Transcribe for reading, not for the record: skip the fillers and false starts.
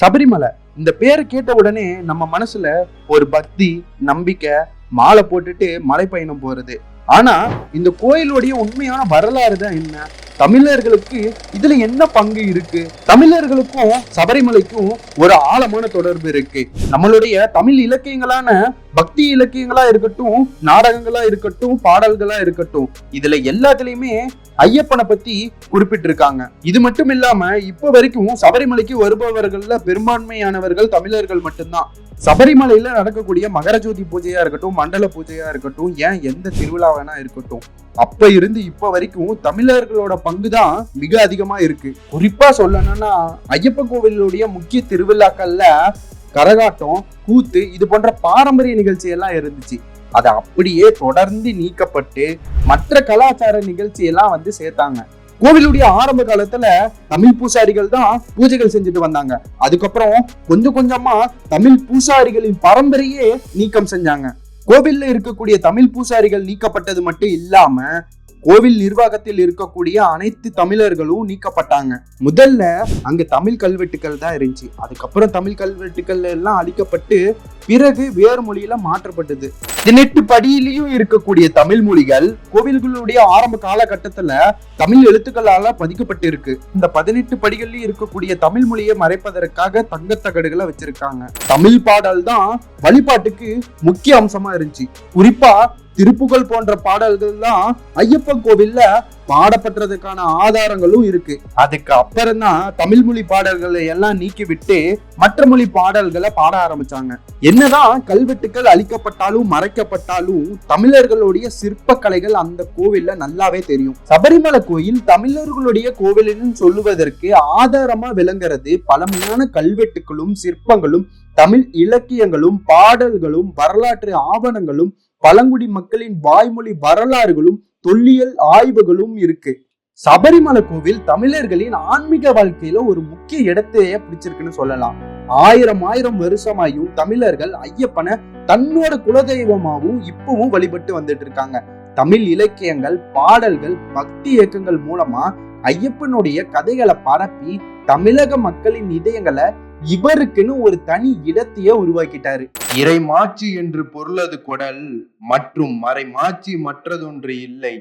சபரிமலை இந்த பேரை கேட்ட உடனே நம்ம மனசுல ஒரு பக்தி, நம்பிக்கை, மாலை போட்டுட்டு மலை பயணம் போறது. ஆனா இந்த கோயிலுடைய உண்மையான வரலாறு தான் என்ன? தமிழர்களுக்கு இதுல என்ன பங்கு இருக்கு? தமிழர்களுக்கும் சபரிமலைக்கும் ஒரு ஆழமான தொடர்பு இருக்கு. நம்மளுடைய தமிழ் இலக்கியங்களான பக்தி இலக்கியங்களா இருக்கட்டும், நாடகங்களா இருக்கட்டும், பாடல்களா இருக்கட்டும், இதுல எல்லாத்துலயுமே ஐயப்பனை பத்தி குறிப்பிட்டிருக்காங்க. இது மட்டும் இல்லாம இப்ப வரைக்கும் சபரிமலைக்கு வருபவர்கள்ல பெரும்பான்மையானவர்கள் தமிழர்கள் மட்டும்தான். சபரிமலையில நடக்கக்கூடிய மகரஜோதி பூஜையா இருக்கட்டும், மண்டல பூஜையா இருக்கட்டும், ஏன் எந்த திருவிழா வேணா இருக்கட்டும், அப்ப இருந்து இப்ப வரைக்கும் தமிழர்களோட பங்குதான் மிக அதிகமா இருக்கு. குறிப்பா சொல்லணும்னா ஐயப்ப கோவிலுடைய முக்கிய திருவிழாக்கள்ல கரகாட்டம், கூத்து இது போன்ற பாரம்பரிய நிகழ்ச்சி எல்லாம் இருந்துச்சு. அது அப்படியே தொடர்ந்து நீக்கப்பட்டு மற்ற கலாச்சார நிகழ்ச்சி எல்லாம் சேர்த்தாங்க. கோவிலுடைய ஆரம்ப காலத்துல தமிழ் பூசாரிகள் தான் பூஜைகள் செஞ்சுட்டு வந்தாங்க. அதுக்கப்புறம் கொஞ்சம் கொஞ்சமா தமிழ் பூசாரிகளின் பரம்பரையே நீக்கம் செஞ்சாங்க. கோவில்ல இருக்கக்கூடிய தமிழ் பூசாரிகள் நீக்கப்பட்டது மட்டும் இல்லாம கோவில் நிர்வாகத்தில் இருக்கக்கூடிய அனைத்து தமிழர்களும் நீக்கப்பட்டாங்க. முதல்ல அங்க தமிழ் கல்வெட்டுக்கள் தான் இருந்துச்சு. அதுக்கப்புறம் தமிழ் கல்வெட்டுக்கள் எல்லாம் அழிக்கப்பட்டு பிறகு வேறு மொழியில மாற்றப்பட்டது. 18 படியிலையும் இருக்கக்கூடிய தமிழ் மொழிகள் கோவில்களுடைய ஆரம்ப காலகட்டத்துல தமிழ் எழுத்துக்களால பதிக்கப்பட்டு இருக்கு. இந்த 18 படிகள்லயும் இருக்கக்கூடிய தமிழ் மொழியை மறைப்பதற்காக தங்கத்தகடுகளை வச்சிருக்காங்க. தமிழ் பாடல் தான் வழிபாட்டுக்கு முக்கிய அம்சமா இருந்துச்சு. குறிப்பா திருப்புகழ் போன்ற பாடல்கள் தான் ஐயப்பன் கோவில்ல பாடப்பட்டதுக்கான ஆதாரங்களும் இருக்கு. அதுக்கு அப்புறம் தான் தமிழ் மொழி பாடல்களை எல்லாம் நீக்கி விட்டு மற்ற மொழி பாடல்களை பாட ஆரம்பிச்சாங்க. என்னதான் கல்வெட்டுக்கள் அழிக்கப்பட்டாலும் மறைக்கப்பட்டாலும் தமிழர்களுடைய சிற்ப கலைகள் அந்த கோவில்ல நல்லாவே தெரியும். சபரிமலை கோயில் தமிழர்களுடைய கோவில்னு சொல்லுவதற்கு ஆதாரமா விளங்குறது பழமையான கல்வெட்டுகளும் சிற்பங்களும் தமிழ் இலக்கியங்களும் பாடல்களும் வரலாற்று ஆவணங்களும் பழங்குடி மக்களின் வாய்மொழி வரலாறுகளும் தொல்லியல் ஆய்வுகளும் இருக்கு. சபரிமலை கோவில் தமிழர்களின் ஆன்மீக வாழ்க்கையில ஒரு முக்கிய இடத்தையே பிடிச்சிருக்குன்னு சொல்லலாம். ஆயிரம் வருஷமாயும் தமிழர்கள் ஐயப்பனை தன்னோட குலதெய்வமாவும் இப்பவும் வழிபட்டு வந்துட்டு இருக்காங்க. தமிழ் இலக்கியங்கள், பாடல்கள், பக்தி இயக்கங்கள் மூலமா ஐயப்பனுடைய கதைகளை பரப்பி தமிழக மக்களின் இதயங்களை இவருக்குன்னு ஒரு தனி இடத்தையே உருவாக்கிட்டாரு. இறை மாட்சி என்று பொருளது கொடல் மற்றும் மறை மாட்சி மற்றதொன்று இல்லை.